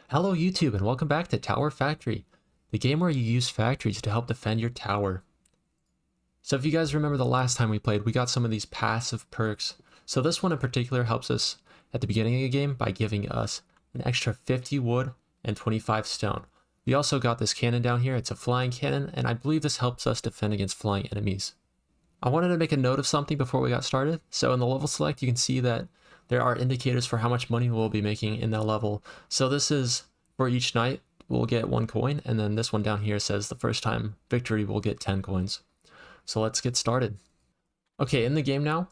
Hello YouTube and welcome back to Tower Factory, the game where you use factories to help defend your tower. So if you guys remember the last time we played, we got some of these passive perks. So this one in particular helps us at the beginning of the game by giving us an extra 50 wood and 25 stone. We also got this cannon down here. It's a flying cannon, and I believe this helps us defend against flying enemies. I wanted to make a note of something before we got started. So in the level select, you can see that there are indicators for how much money we'll be making in that level. So this is for each night, we'll get 1 coin, and then this one down here says the first time victory we'll get 10 coins. So let's get started. Okay, in the game now,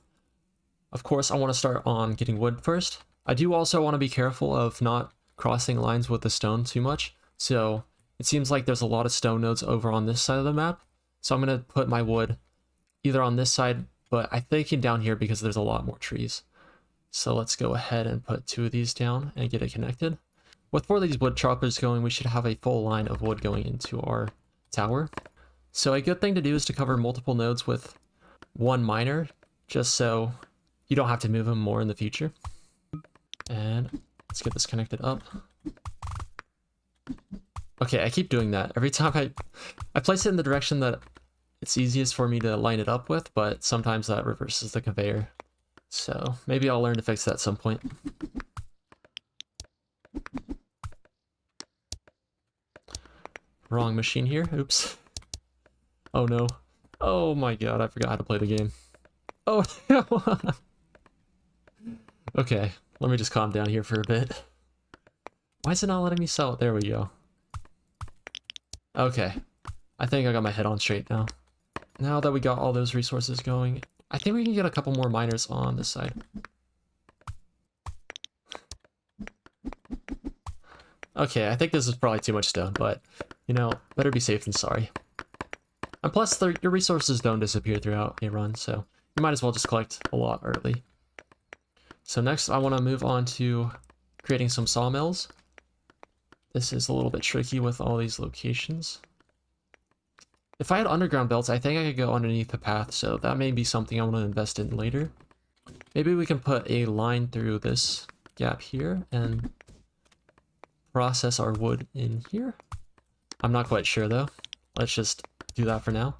of course I want to start on getting wood first. I do also want to be careful of not crossing lines with the stone too much. So it seems like there's a lot of stone nodes over on this side of the map. So I'm going to put my wood either on this side, but I'm thinking down here because there's a lot more trees. So let's go ahead and put 2 of these down and get it connected. With 4 of these wood choppers going, we should have a full line of wood going into our tower. So a good thing to do is to cover multiple nodes with 1 miner, just so you don't have to move them more in the future. And let's get this connected up. Okay, I keep doing that. Every time I place it in the direction that it's easiest for me to line it up with, but sometimes that reverses the conveyor. So maybe I'll learn to fix that at some point. Wrong machine here. Oops. Oh no. Oh my god, I forgot how to play the game. Oh no. Okay, let me just calm down here for a bit. Why is it not letting me sell it? There we go. Okay. I think I got my head on straight now. Now that we got all those resources going, I think we can get a couple more miners on this side. Okay, I think this is probably too much stone, but, you know, better be safe than sorry. And plus, your resources don't disappear throughout a run, so you might as well just collect a lot early. So next, I want to move on to creating some sawmills. This is a little bit tricky with all these locations. If I had underground belts, I think I could go underneath the path, so that may be something I want to invest in later. Maybe we can put a line through this gap here and process our wood in here. I'm not quite sure though. Let's just do that for now.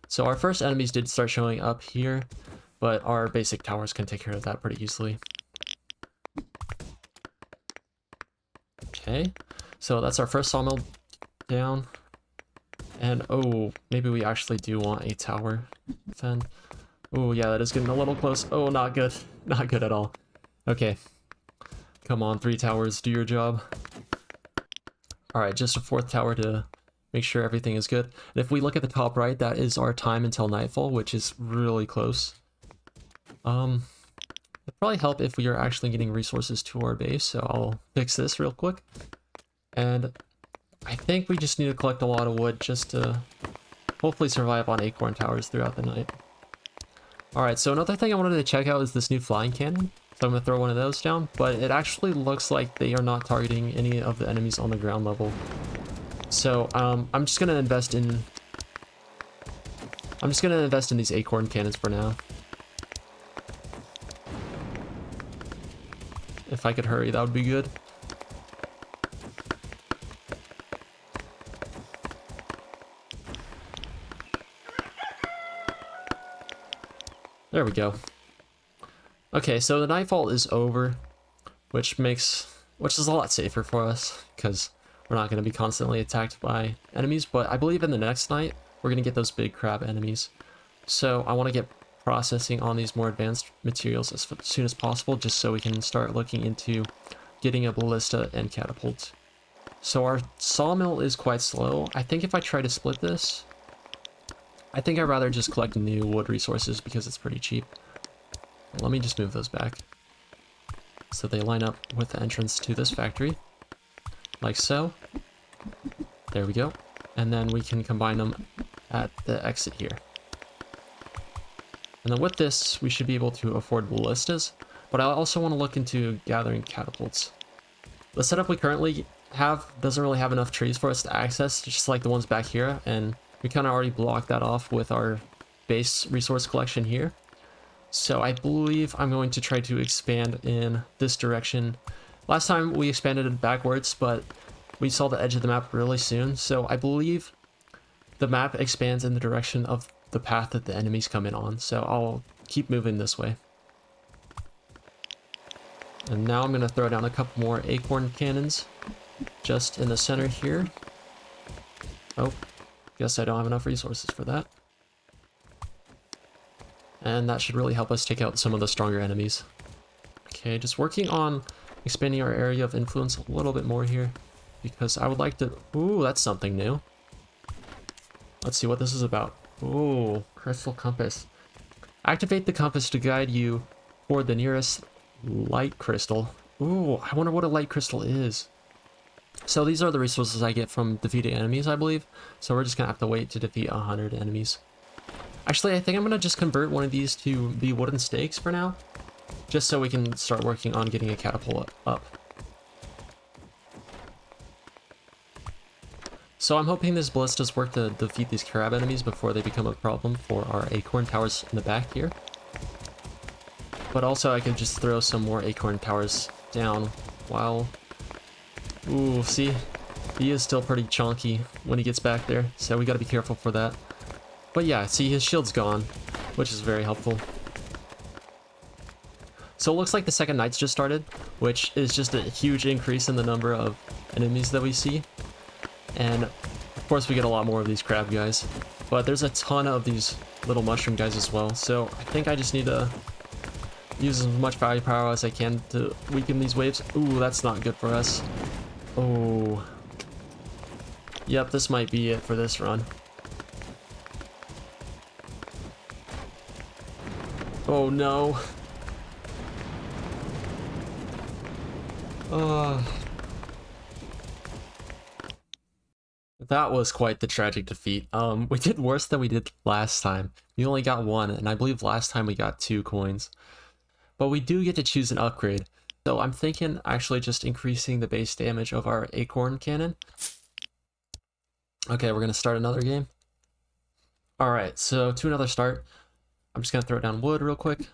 So our first enemies did start showing up here, but our basic towers can take care of that pretty easily. Okay, so that's our first sawmill down. And oh, maybe we actually do want a tower defend. Oh yeah, that is getting a little close. Oh, not good. Not good at all. Okay. Come on, 3 towers, do your job. Alright, just a 4th tower to make sure everything is good. And if we look at the top right, that is our time until nightfall, which is really close. It'd probably help if we are actually getting resources to our base, so I'll fix this real quick. And I think we just need to collect a lot of wood just to hopefully survive on acorn towers throughout the night. Alright, so another thing I wanted to check out is this new flying cannon. So I'm going to throw one of those down, but it actually looks like they are not targeting any of the enemies on the ground level. So I'm just going to invest in these acorn cannons for now. If I could hurry, that would be good. There we go. Okay, so the nightfall is over, which is a lot safer for us because we're not going to be constantly attacked by enemies. But I believe in the next night we're going to get those big crab enemies. So I want to get processing on these more advanced materials as soon as possible, just so we can start looking into getting a ballista and catapult. So our sawmill is quite slow. I think if I try to split this, I think I'd rather just collect new wood resources because it's pretty cheap. Let me just move those back so they line up with the entrance to this factory, like so. There we go. And then we can combine them at the exit here. And then with this, we should be able to afford ballistas, but I also want to look into gathering catapults. The setup we currently have doesn't really have enough trees for us to access, just like the ones back here, and we kind of already blocked that off with our base resource collection here. So I believe I'm going to try to expand in this direction Last time we expanded it backwards, but we saw the edge of the map really soon, so I believe the map expands in the direction of the path that the enemies come in on, so I'll keep moving this way. And now I'm going to throw down a couple more acorn cannons just in the center here. Oh, guess I don't have enough resources for that. And that should really help us take out some of the stronger enemies. Okay, just working on expanding our area of influence a little bit more here, because I would like to... Ooh, that's something new. Let's see what this is about. Ooh, crystal compass. Activate the compass to guide you toward the nearest light crystal. Ooh, I wonder what a light crystal is. So these are the resources I get from defeating enemies, I believe. So we're just gonna have to wait to defeat 100 enemies. Actually, I think I'm gonna just convert one of these to be wooden stakes for now, just so we can start working on getting a catapult up. So I'm hoping this ballistas work to defeat these crab enemies before they become a problem for our acorn towers in the back here. But also I could just throw some more acorn towers down while... Ooh, see? He is still pretty chunky when he gets back there, so we gotta be careful for that. But yeah, see, his shield's gone, which is very helpful. So it looks like the second night's just started, which is just a huge increase in the number of enemies that we see. And of course we get a lot more of these crab guys, but there's a ton of these little mushroom guys as well. So I think I just need to use as much firepower as I can to weaken these waves. Ooh, that's not good for us. Oh. Yep, this might be it for this run. Oh no. That was quite the tragic defeat. We did worse than we did last time. We only got 1, and I believe last time we got 2 coins. But we do get to choose an upgrade. So I'm thinking actually just increasing the base damage of our acorn cannon. Okay, we're gonna start another game. Alright, so to another start. I'm just gonna throw down wood real quick.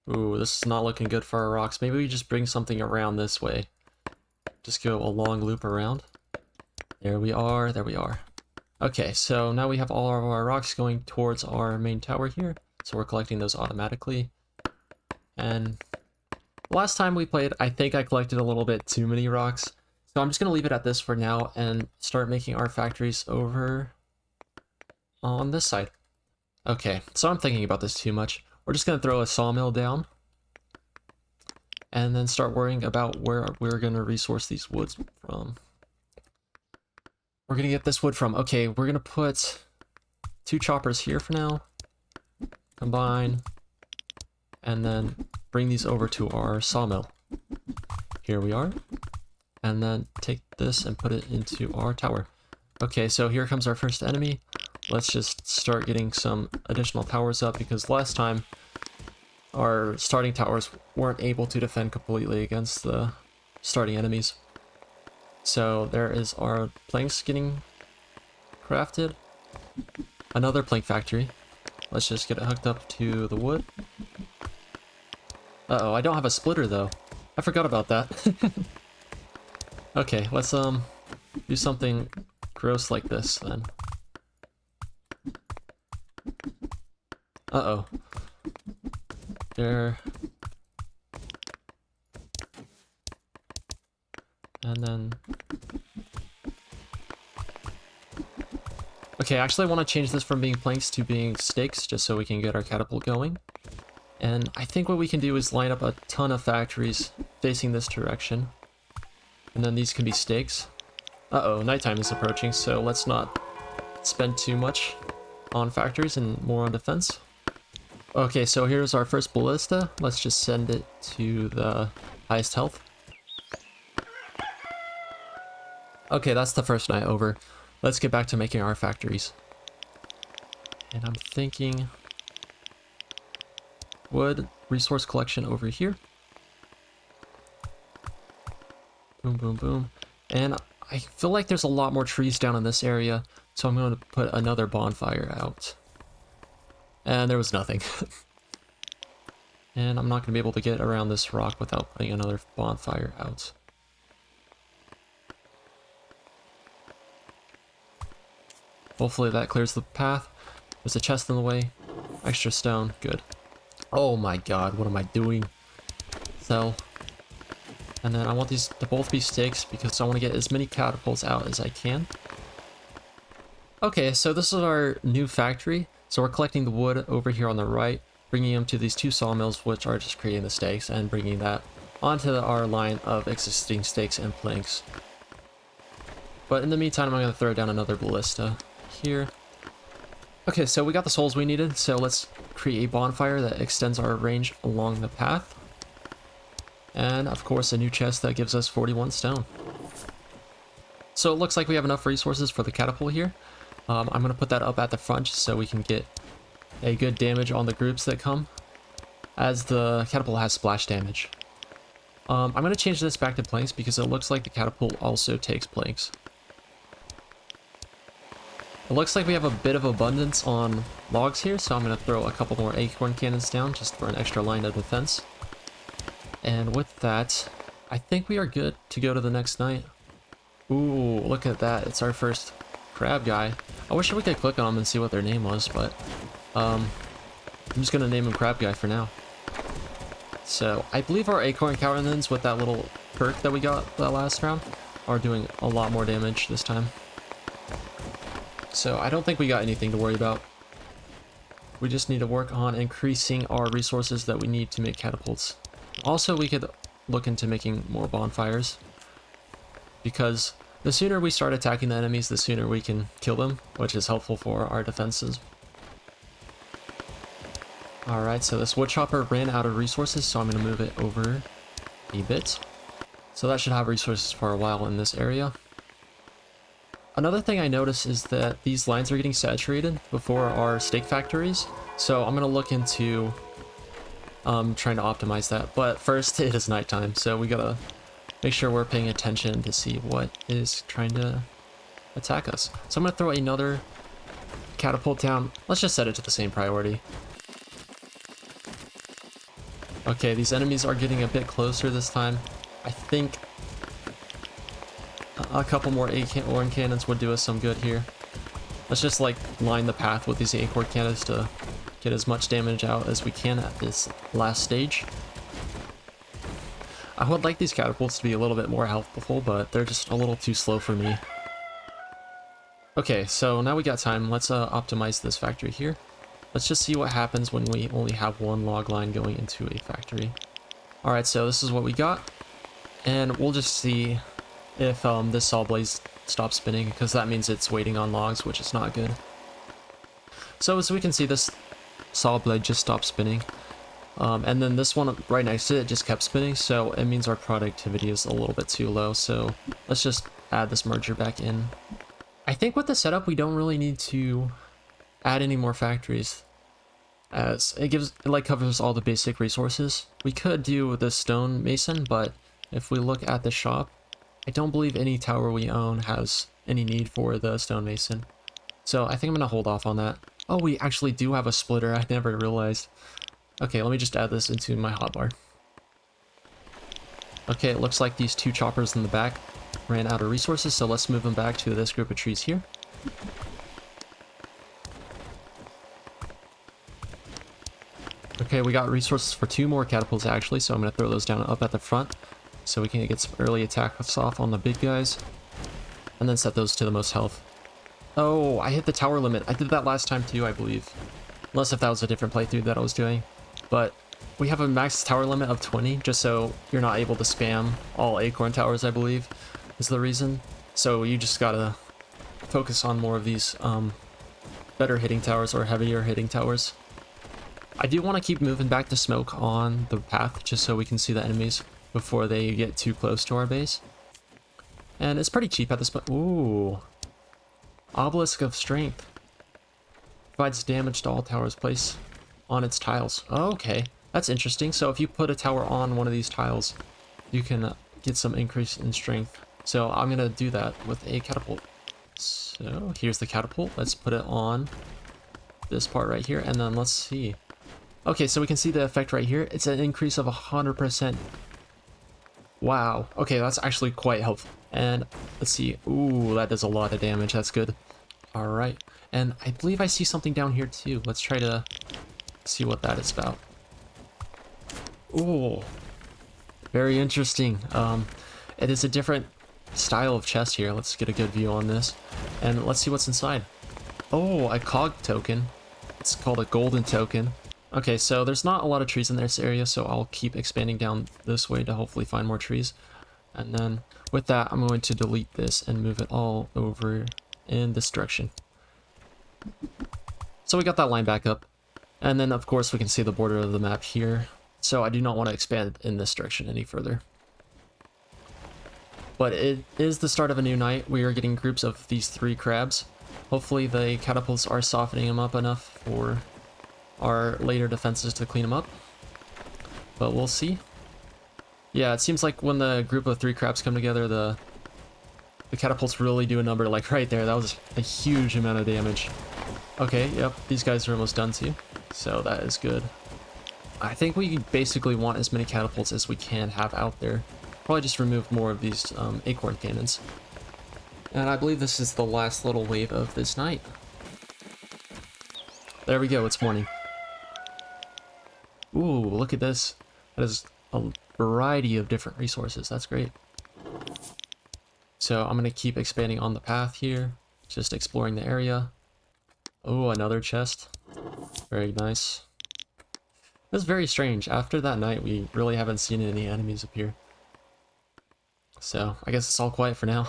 Ooh, this is not looking good for our rocks. Maybe we just bring something around this way. Just go a long loop around. There we are, there we are. Okay, so now we have all of our rocks going towards our main tower here. So we're collecting those automatically. And last time we played, I think I collected a little bit too many rocks. So I'm just going to leave it at this for now and start making our factories over on this side. Okay, so I'm thinking about this too much. We're just going to throw a sawmill down and then start worrying about where we're going to resource these woods from. We're going to get this wood from, okay, we're going to put 2 choppers here for now. Combine. And then bring these over to our sawmill. Here we are. And then take this and put it into our tower. Okay, so here comes our first enemy. Let's just start getting some additional towers up, because last time our starting towers weren't able to defend completely against the starting enemies. So there is our planks getting crafted. Another plank factory. Let's just get it hooked up to the wood. Uh-oh, I don't have a splitter though. I forgot about that. Okay, let's do something gross like this then. Uh-oh. There. And then... Okay, actually I want to change this from being planks to being stakes, just so we can get our catapult going. And I think what we can do is line up a ton of factories facing this direction. And then these can be stakes. Uh-oh, nighttime is approaching, so let's not spend too much on factories and more on defense. Okay, so here's our first ballista. Let's just send it to the highest health. Okay, that's the first night over. Let's get back to making our factories. And I'm thinking... wood resource collection over here. Boom, boom, boom. And I feel like there's a lot more trees down in this area, so I'm going to put another bonfire out. And there was nothing. And I'm not going to be able to get around this rock without putting another bonfire out. Hopefully that clears the path. There's a chest in the way. Extra stone. Good. Oh my god, what am I doing? So, and then I want these to both be sticks because I want to get as many catapults out as I can. Okay, so this is our new factory. So we're collecting the wood over here on the right, bringing them to these two sawmills, which are just creating the stakes, and bringing that onto our line of existing stakes and planks. But in the meantime, I'm going to throw down another ballista here. Okay, so we got the souls we needed, so let's create a bonfire that extends our range along the path. And of course a new chest that gives us 41 stone. So it looks like we have enough resources for the catapult here. I'm going to put that up at the front just so we can get a good damage on the groups that come, as the catapult has splash damage. I'm going to change this back to planks because it looks like the catapult also takes planks. It looks like we have a bit of abundance on logs here, so I'm going to throw a couple more acorn cannons down just for an extra line of defense. And with that, I think we are good to go to the next night. Ooh, look at that. It's our first crab guy. I wish we could click on them and see what their name was, but I'm just going to name him Crab Guy for now. So, I believe our acorn cannons with that little perk that we got that last round are doing a lot more damage this time. So I don't think we got anything to worry about. We just need to work on increasing our resources that we need to make catapults. Also, we could look into making more bonfires, because the sooner we start attacking the enemies, the sooner we can kill them, which is helpful for our defenses. Alright, so this wood chopper ran out of resources, so I'm going to move it over a bit. So that should have resources for a while in this area. Another thing I noticed is that these lines are getting saturated before our steak factories, so I'm going to look into trying to optimize that. But first, it is nighttime, so we gotta make sure we're paying attention to see what is trying to attack us. So I'm going to throw another catapult down. Let's just set it to the same priority. Okay, these enemies are getting a bit closer this time. I think a couple more acorn cannons would do us some good here. Let's just like line the path with these acorn cannons to get as much damage out as we can at this last stage. I would like these catapults to be a little bit more healthful, but they're just a little too slow for me. Okay, so now we got time. Let's optimize this factory here. Let's just see what happens when we only have one log line going into a factory. Alright, so this is what we got. And we'll just see if this saw blade stops spinning, because that means it's waiting on logs, which is not good. So as we can see, this saw blade just stopped spinning. And then this one right next to it just kept spinning, so it means our productivity is a little bit too low. So let's just add this merger back in. I think with the setup, we don't really need to add any more factories, as it like covers all the basic resources. We could do the stone mason, but if we look at the shop, I don't believe any tower we own has any need for the stonemason. So I think I'm going to hold off on that. Oh, we actually do have a splitter. I never realized. Okay, let me just add this into my hotbar. Okay, it looks like these two choppers in the back ran out of resources, so let's move them back to this group of trees here. Okay, we got resources for 2 more catapults actually, so I'm going to throw those down up at the front, so we can get some early attacks off on the big guys, and then set those to the most health. Oh, I hit the tower limit. I did that last time too, I believe. Unless if that was a different playthrough that I was doing. But we have a max tower limit of 20, just so you're not able to spam all acorn towers, I believe, is the reason. So you just gotta focus on more of these better hitting towers or heavier hitting towers. I do want to keep moving back the smoke on the path, just so we can see the enemies before they get too close to our base. And it's pretty cheap at this point. Ooh. Obelisk of Strength. Provides damage to all towers placed on its tiles. Oh, okay. That's interesting. So if you put a tower on one of these tiles, you can get some increase in strength. So I'm going to do that with a catapult. So here's the catapult. Let's put it on this part right here. And then let's see. Okay, so we can see the effect right here. It's an increase of 100%. Wow. Okay, that's actually quite helpful. And let's see. Ooh, that does a lot of damage. That's good. All right. And I believe I see something down here too. Let's try to see what that is about. Ooh, very interesting. It is a different style of chest here. Let's get a good view on this. And let's see what's inside. Oh, a cog token. It's called a golden token. Okay, so there's not a lot of trees in this area, so I'll keep expanding down this way to hopefully find more trees. And then with that, I'm going to delete this and move it all over in this direction. So we got that line back up. And then of course we can see the border of the map here. So I do not want to expand in this direction any further. But it is the start of a new night. We are getting groups of these 3 crabs. Hopefully the catapults are softening them up enough for our later defenses to clean them up. But we'll see. Yeah, it seems like when the group of 3 crabs come together, the catapults really do a number. Like right there, that was a huge amount of damage. Okay, yep, these guys are almost done too. So that is good. I think we basically want as many catapults as we can have out there. Probably just remove more of these acorn cannons. And I believe this is the last little wave of this night. There we go, it's morning. Ooh, look at this. That is a variety of different resources. That's great. So I'm going to keep expanding on the path here. Just exploring the area. Oh, another chest. Very nice. This is very strange. After that night, we really haven't seen any enemies appear. So I guess it's all quiet for now.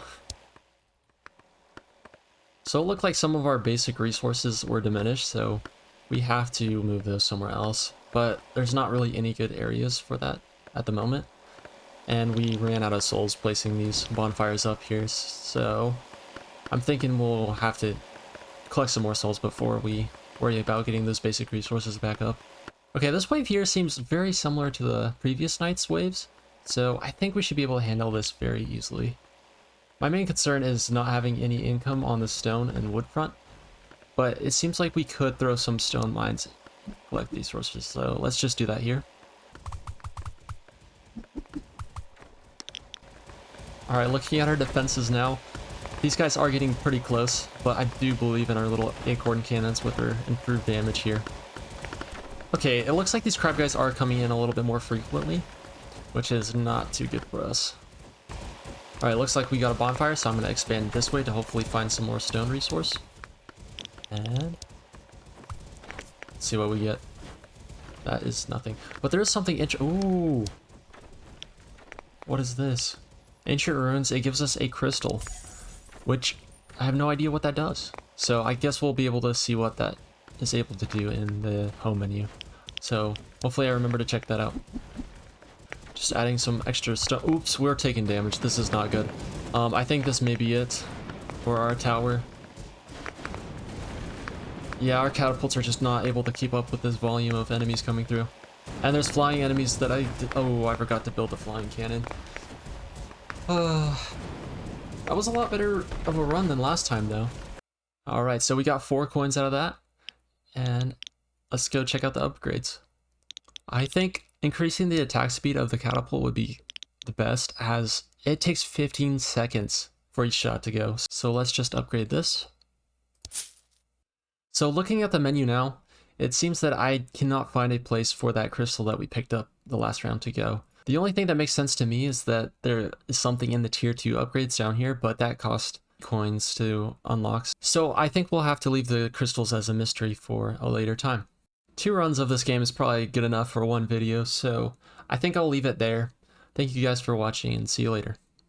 So it looked like some of our basic resources were diminished, so we have to move those somewhere else. But there's not really any good areas for that at the moment. And we ran out of souls placing these bonfires up here, so I'm thinking we'll have to collect some more souls before we worry about getting those basic resources back up. Okay, this wave here seems very similar to the previous night's waves, so I think we should be able to handle this very easily. My main concern is not having any income on the stone and wood front, but it seems like we could throw some stone mines and collect these resources, so let's just do that here. Alright, looking at our defenses now, these guys are getting pretty close, but I do believe in our little acorn cannons with their improved damage here. Okay, it looks like these crab guys are coming in a little bit more frequently, which is not too good for us. Alright, looks like we got a bonfire, so I'm going to expand this way to hopefully find some more stone resource. And let's see what we get. That is nothing. But there is something ooh! What is this? Ancient ruins, it gives us a crystal, which I have no idea what that does. So I guess we'll be able to see what that is able to do in the home menu. So hopefully I remember to check that out. Just adding some extra stuff. Oops, we're taking damage. This is not good. I think this may be it for our tower. Yeah, our catapults are just not able to keep up with this volume of enemies coming through. And there's flying enemies that I forgot to build a flying cannon. That was a lot better of a run than last time though. Alright, so we got 4 coins out of that. And let's go check out the upgrades. I think increasing the attack speed of the catapult would be the best, as it takes 15 seconds for each shot to go. So let's just upgrade this. So looking at the menu now, it seems that I cannot find a place for that crystal that we picked up the last round to go. The only thing that makes sense to me is that there is something in the tier 2 upgrades down here, but that cost coins to unlock. So I think we'll have to leave the crystals as a mystery for a later time. 2 runs of this game is probably good enough for 1 video, so I think I'll leave it there. Thank you guys for watching and see you later.